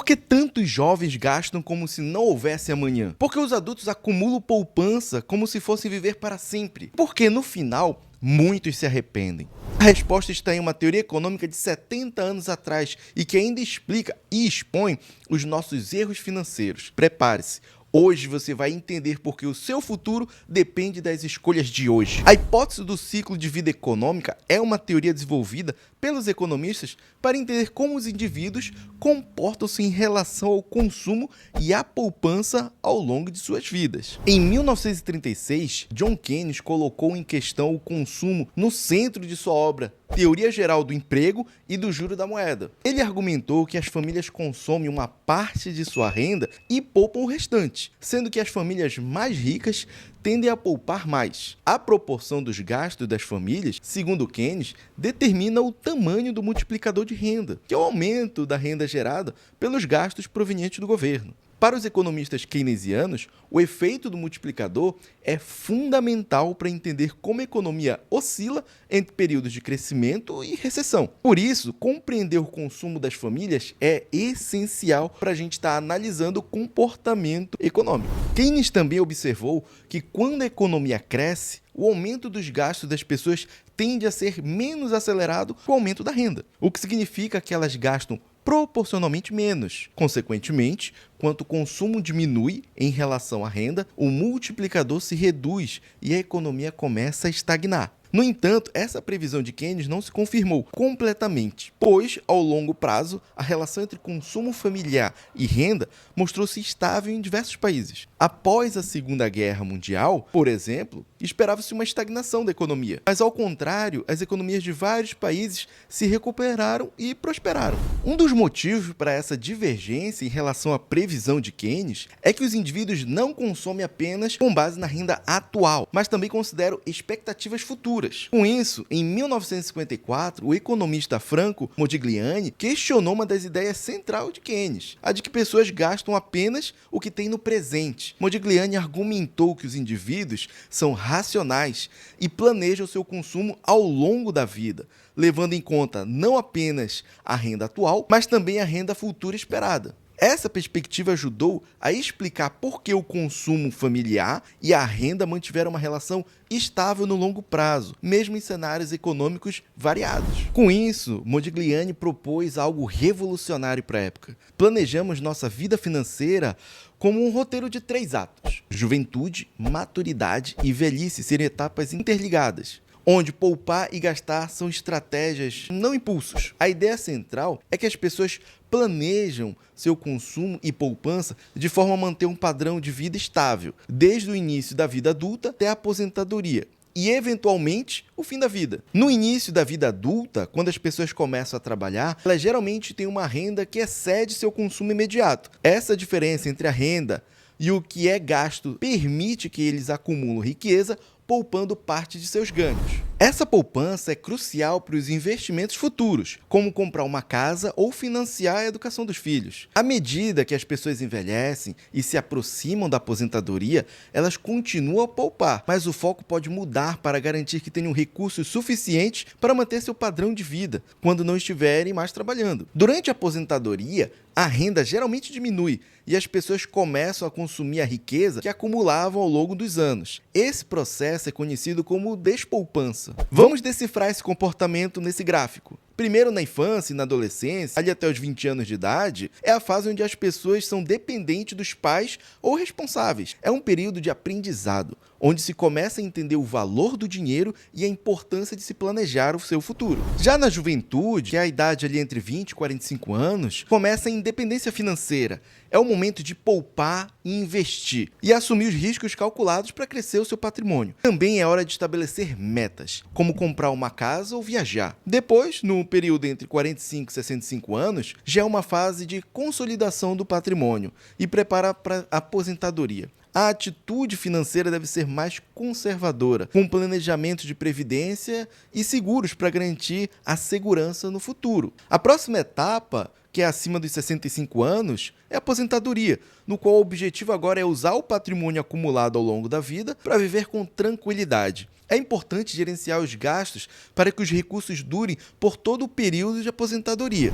Por que tantos jovens gastam como se não houvesse amanhã? Por que os adultos acumulam poupança como se fossem viver para sempre? Porque no final, muitos se arrependem. A resposta está em uma teoria econômica de 70 anos atrás e que ainda explica e expõe os nossos erros financeiros. Prepare-se. Hoje você vai entender porque o seu futuro depende das escolhas de hoje. A hipótese do ciclo de vida econômica é uma teoria desenvolvida pelos economistas para entender como os indivíduos comportam-se em relação ao consumo e à poupança ao longo de suas vidas. Em 1936, John Keynes colocou em questão o consumo no centro de sua obra Teoria Geral do Emprego e do Juro da Moeda. Ele argumentou que as famílias consomem uma parte de sua renda e poupam o restante, sendo que as famílias mais ricas tendem a poupar mais. A proporção dos gastos das famílias, segundo Keynes, determina o tamanho do multiplicador de renda, que é o aumento da renda gerada pelos gastos provenientes do governo. Para os economistas keynesianos, o efeito do multiplicador é fundamental para entender como a economia oscila entre períodos de crescimento e recessão. Por isso, compreender o consumo das famílias é essencial para a gente estar analisando o comportamento econômico. Keynes também observou que quando a economia cresce, o aumento dos gastos das pessoas tende a ser menos acelerado com o aumento da renda, o que significa que elas gastam proporcionalmente menos. Consequentemente, quanto o consumo diminui em relação à renda, o multiplicador se reduz e a economia começa a estagnar. No entanto, essa previsão de Keynes não se confirmou completamente, pois, ao longo prazo, a relação entre consumo familiar e renda mostrou-se estável em diversos países. Após a Segunda Guerra Mundial, por exemplo, esperava-se uma estagnação da economia, mas, ao contrário, as economias de vários países se recuperaram e prosperaram. Um dos motivos para essa divergência em relação à previsão de Keynes é que os indivíduos não consomem apenas com base na renda atual, mas também consideram expectativas futuras. Com isso, em 1954, o economista Franco Modigliani questionou uma das ideias centrais de Keynes, a de que pessoas gastam apenas o que têm no presente. Modigliani argumentou que os indivíduos são racionais e planejam seu consumo ao longo da vida, levando em conta não apenas a renda atual, mas também a renda futura esperada. Essa perspectiva ajudou a explicar por que o consumo familiar e a renda mantiveram uma relação estável no longo prazo, mesmo em cenários econômicos variados. Com isso, Modigliani propôs algo revolucionário para a época. Planejamos nossa vida financeira como um roteiro de 3 atos: juventude, maturidade e velhice serem etapas interligadas, onde poupar e gastar são estratégias, não impulsos. A ideia central é que as pessoas planejam seu consumo e poupança de forma a manter um padrão de vida estável, desde o início da vida adulta até a aposentadoria e, eventualmente, o fim da vida. No início da vida adulta, quando as pessoas começam a trabalhar, elas geralmente têm uma renda que excede seu consumo imediato. Essa diferença entre a renda e o que é gasto permite que eles acumulam riqueza, poupando parte de seus ganhos. Essa poupança é crucial para os investimentos futuros, como comprar uma casa ou financiar a educação dos filhos. À medida que as pessoas envelhecem e se aproximam da aposentadoria, elas continuam a poupar, mas o foco pode mudar para garantir que tenham recursos suficientes para manter seu padrão de vida, quando não estiverem mais trabalhando. Durante a aposentadoria, a renda geralmente diminui e as pessoas começam a consumir a riqueza que acumulavam ao longo dos anos. Esse processo é conhecido como despoupança. Vamos decifrar esse comportamento nesse gráfico. Primeiro, na infância e na adolescência, ali até os 20 anos de idade, é a fase onde as pessoas são dependentes dos pais ou responsáveis. É um período de aprendizado, onde se começa a entender o valor do dinheiro e a importância de se planejar o seu futuro. Já na juventude, que é a idade ali entre 20 e 45 anos, começa a independência financeira. É o momento de poupar e investir, e assumir os riscos calculados para crescer o seu patrimônio. Também é hora de estabelecer metas, como comprar uma casa ou viajar. Depois, no período entre 45 e 65 anos, já é uma fase de consolidação do patrimônio e prepara para a aposentadoria. A atitude financeira deve ser mais conservadora, com planejamento de previdência e seguros para garantir a segurança no futuro. A próxima etapa, que é acima dos 65 anos, é a aposentadoria, no qual o objetivo agora é usar o patrimônio acumulado ao longo da vida para viver com tranquilidade. É importante gerenciar os gastos para que os recursos durem por todo o período de aposentadoria.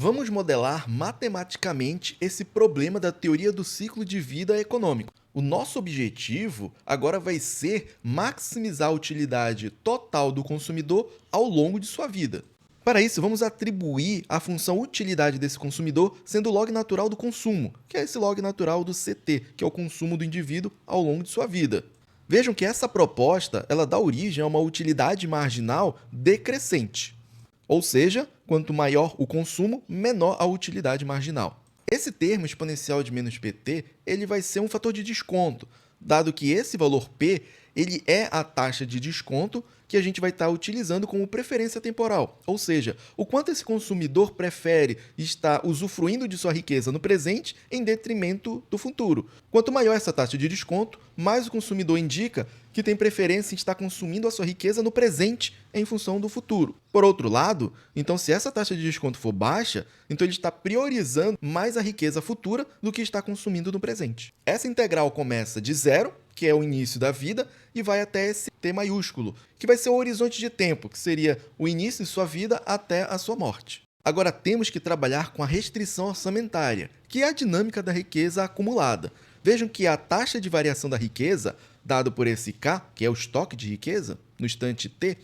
Vamos modelar matematicamente esse problema da teoria do ciclo de vida econômico. O nosso objetivo agora vai ser maximizar a utilidade total do consumidor ao longo de sua vida. Para isso, vamos atribuir a função utilidade desse consumidor sendo o log natural do consumo, que é esse log natural do CT, que é o consumo do indivíduo ao longo de sua vida. Vejam que essa proposta ela dá origem a uma utilidade marginal decrescente. Ou seja, quanto maior o consumo, menor a utilidade marginal. Esse termo exponencial de menos PT ele vai ser um fator de desconto, dado que esse valor P ele é a taxa de desconto que a gente vai estar utilizando como preferência temporal. Ou seja, o quanto esse consumidor prefere estar usufruindo de sua riqueza no presente em detrimento do futuro. Quanto maior essa taxa de desconto, mais o consumidor indica que tem preferência em estar consumindo a sua riqueza no presente em função do futuro. Por outro lado, então se essa taxa de desconto for baixa, então ele está priorizando mais a riqueza futura do que está consumindo no presente. Essa integral começa de zero, que é o início da vida, e vai até esse T maiúsculo, que vai ser o horizonte de tempo, que seria o início de sua vida até a sua morte. Agora temos que trabalhar com a restrição orçamentária, que é a dinâmica da riqueza acumulada. Vejam que a taxa de variação da riqueza, dado por esse K, que é o estoque de riqueza, no instante T,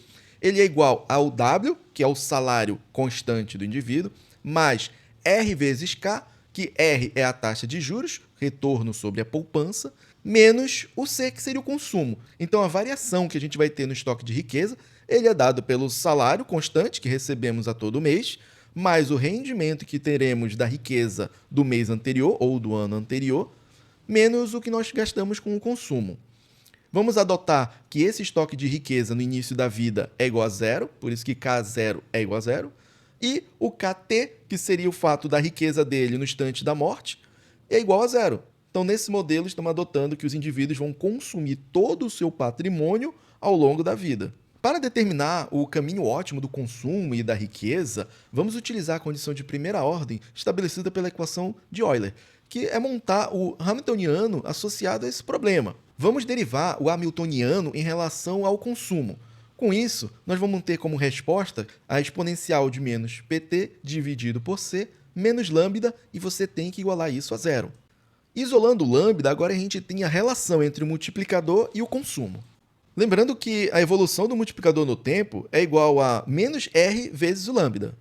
ele é igual ao W, que é o salário constante do indivíduo, mais R vezes K, que R é a taxa de juros, retorno sobre a poupança, menos o C, que seria o consumo. Então, a variação que a gente vai ter no estoque de riqueza, ele é dado pelo salário constante que recebemos a todo mês, mais o rendimento que teremos da riqueza do mês anterior ou do ano anterior, menos o que nós gastamos com o consumo. Vamos adotar que esse estoque de riqueza no início da vida é igual a zero, por isso que K0 é igual a zero, e o KT, que seria o fato da riqueza dele no instante da morte, é igual a zero. Então, nesse modelo, estamos adotando que os indivíduos vão consumir todo o seu patrimônio ao longo da vida. Para determinar o caminho ótimo do consumo e da riqueza, vamos utilizar a condição de primeira ordem estabelecida pela equação de Euler, que é montar o hamiltoniano associado a esse problema. Vamos derivar o hamiltoniano em relação ao consumo. Com isso, nós vamos ter como resposta a exponencial de menos PT dividido por C menos lambda, e você tem que igualar isso a zero. Isolando o lambda, agora a gente tem a relação entre o multiplicador e o consumo. Lembrando que a evolução do multiplicador no tempo é igual a menos R vezes o lambda.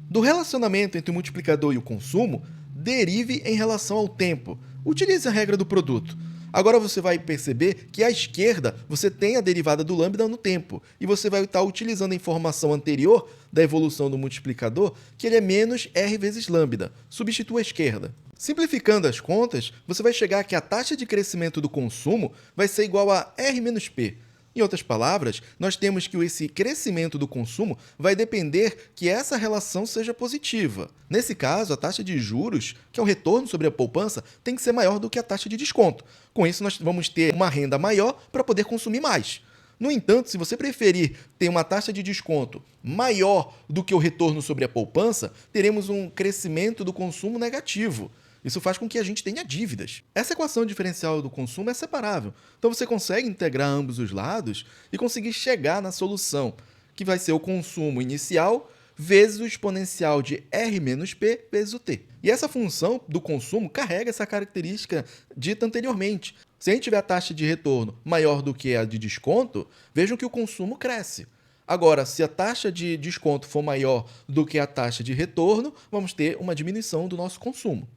Do relacionamento entre o multiplicador e o consumo, derive em relação ao tempo. Utilize a regra do produto. Agora você vai perceber que à esquerda você tem a derivada do lambda no tempo, e você vai estar utilizando a informação anterior da evolução do multiplicador, que ele é menos R vezes lambda. Substitua a esquerda. Simplificando as contas, você vai chegar que a taxa de crescimento do consumo vai ser igual a R menos P. Em outras palavras, nós temos que esse crescimento do consumo vai depender que essa relação seja positiva. Nesse caso, a taxa de juros, que é o retorno sobre a poupança, tem que ser maior do que a taxa de desconto. Com isso, nós vamos ter uma renda maior para poder consumir mais. No entanto, se você preferir ter uma taxa de desconto maior do que o retorno sobre a poupança, teremos um crescimento do consumo negativo. Isso faz com que a gente tenha dívidas. Essa equação diferencial do consumo é separável. Então você consegue integrar ambos os lados e conseguir chegar na solução, que vai ser o consumo inicial vezes o exponencial de R menos P vezes o T. E essa função do consumo carrega essa característica dita anteriormente. Se a gente tiver a taxa de retorno maior do que a de desconto, vejam que o consumo cresce. Agora, se a taxa de desconto for maior do que a taxa de retorno, vamos ter uma diminuição do nosso consumo.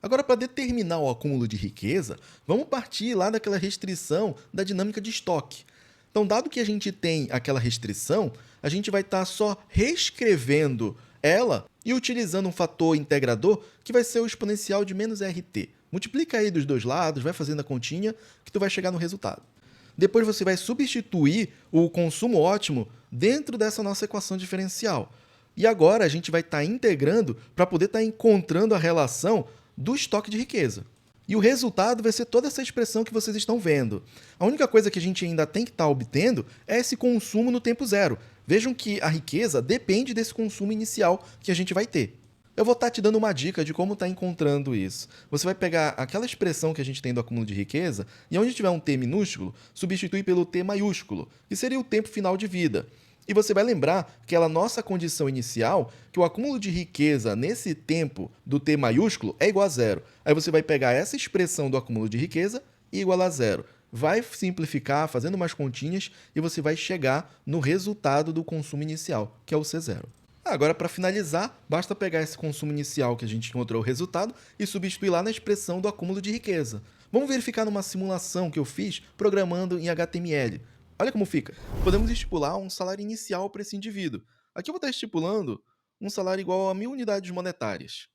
Agora, para determinar o acúmulo de riqueza, vamos partir lá daquela restrição da dinâmica de estoque. Então, dado que a gente tem aquela restrição, a gente vai estar só reescrevendo ela e utilizando um fator integrador que vai ser o exponencial de menos RT. Multiplica aí dos dois lados, vai fazendo a continha que tu vai chegar no resultado. Depois você vai substituir o consumo ótimo dentro dessa nossa equação diferencial. E agora a gente vai estar integrando para poder estar encontrando a relação do estoque de riqueza. E o resultado vai ser toda essa expressão que vocês estão vendo. A única coisa que a gente ainda tem que estar obtendo é esse consumo no tempo zero. Vejam que a riqueza depende desse consumo inicial que a gente vai ter. Eu vou estar te dando uma dica de como estar encontrando isso. Você vai pegar aquela expressão que a gente tem do acúmulo de riqueza e onde tiver um T minúsculo, substituir pelo T maiúsculo, que seria o tempo final de vida. E você vai lembrar que aquela nossa condição inicial, que o acúmulo de riqueza nesse tempo do T maiúsculo é igual a zero. Aí você vai pegar essa expressão do acúmulo de riqueza e igual a zero. Vai simplificar fazendo umas continhas e você vai chegar no resultado do consumo inicial, que é o C0. Agora, para finalizar, basta pegar esse consumo inicial que a gente encontrou o resultado e substituir lá na expressão do acúmulo de riqueza. Vamos verificar numa simulação que eu fiz programando em HTML. Olha como fica. Podemos estipular um salário inicial para esse indivíduo. Aqui eu vou estar estipulando um salário igual a 1.000 unidades monetárias.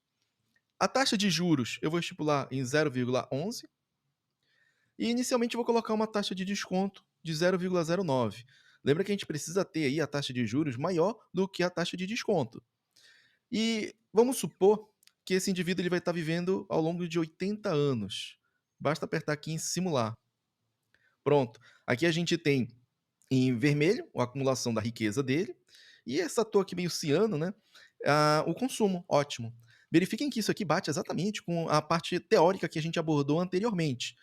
A taxa de juros eu vou estipular em 0,11 e inicialmente eu vou colocar uma taxa de desconto de 0,09. Lembra que a gente precisa ter aí a taxa de juros maior do que a taxa de desconto. E vamos supor que esse indivíduo ele vai estar vivendo ao longo de 80 anos. Basta apertar aqui em simular. Pronto. Aqui a gente tem em vermelho a acumulação da riqueza dele e essa torre aqui meio ciano, né? O consumo, ótimo. Verifiquem que isso aqui bate exatamente com a parte teórica que a gente abordou anteriormente.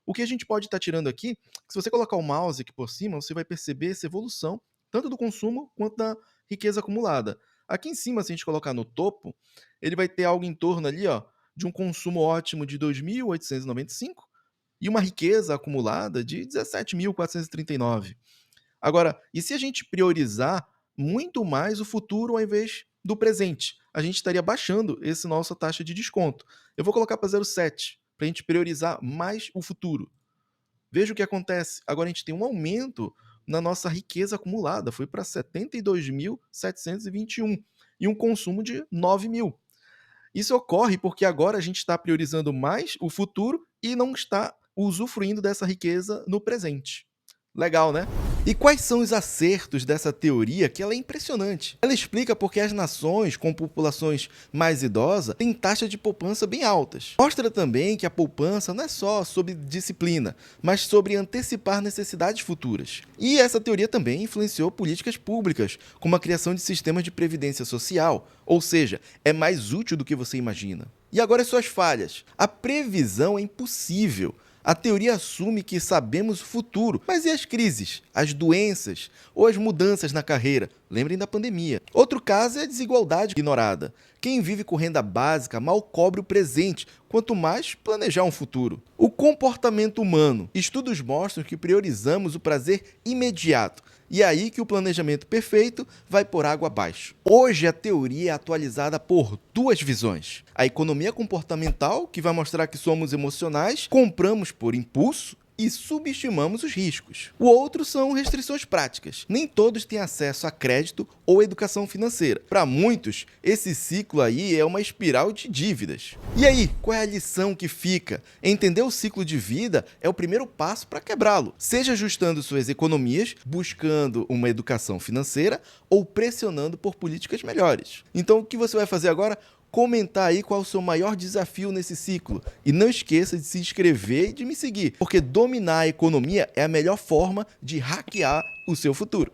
O que a gente pode estar tirando aqui, se você colocar o mouse aqui por cima, você vai perceber essa evolução, tanto do consumo quanto da riqueza acumulada. Aqui em cima, se a gente colocar no topo, ele vai ter algo em torno ali, ó, de um consumo ótimo de 2.895 e uma riqueza acumulada de 17.439. Agora, e se a gente priorizar muito mais o futuro ao invés do presente? A gente estaria baixando essa nossa taxa de desconto. Eu vou colocar para 0,7 para a gente priorizar mais o futuro. Veja o que acontece. Agora a gente tem um aumento na nossa riqueza acumulada. Foi para 72.721 e um consumo de 9.000. Isso ocorre porque agora a gente está priorizando mais o futuro e não está usufruindo dessa riqueza no presente. Legal, né? E quais são os acertos dessa teoria que ela é impressionante? Ela explica porque as nações com populações mais idosas têm taxas de poupança bem altas. Mostra também que a poupança não é só sobre disciplina, mas sobre antecipar necessidades futuras. E essa teoria também influenciou políticas públicas, como a criação de sistemas de previdência social, ou seja, é mais útil do que você imagina. E agora as suas falhas. A previsão é impossível. A teoria assume que sabemos o futuro, mas e as crises, as doenças ou as mudanças na carreira? Lembrem da pandemia. Outro caso é a desigualdade ignorada. Quem vive com renda básica mal cobre o presente, quanto mais planejar um futuro. O comportamento humano. Estudos mostram que priorizamos o prazer imediato. E é aí que o planejamento perfeito vai por água abaixo. Hoje a teoria é atualizada por duas visões. A economia comportamental, que vai mostrar que somos emocionais, compramos por impulso e subestimamos os riscos. O outro são restrições práticas. Nem todos têm acesso a crédito ou educação financeira. Para muitos, esse ciclo aí é uma espiral de dívidas. E aí, qual é a lição que fica? Entender o ciclo de vida é o primeiro passo para quebrá-lo, seja ajustando suas economias, buscando uma educação financeira ou pressionando por políticas melhores. Então, o que você vai fazer agora? Comentar aí qual é o seu maior desafio nesse ciclo. E não esqueça de se inscrever e de me seguir, porque dominar a economia é a melhor forma de hackear o seu futuro.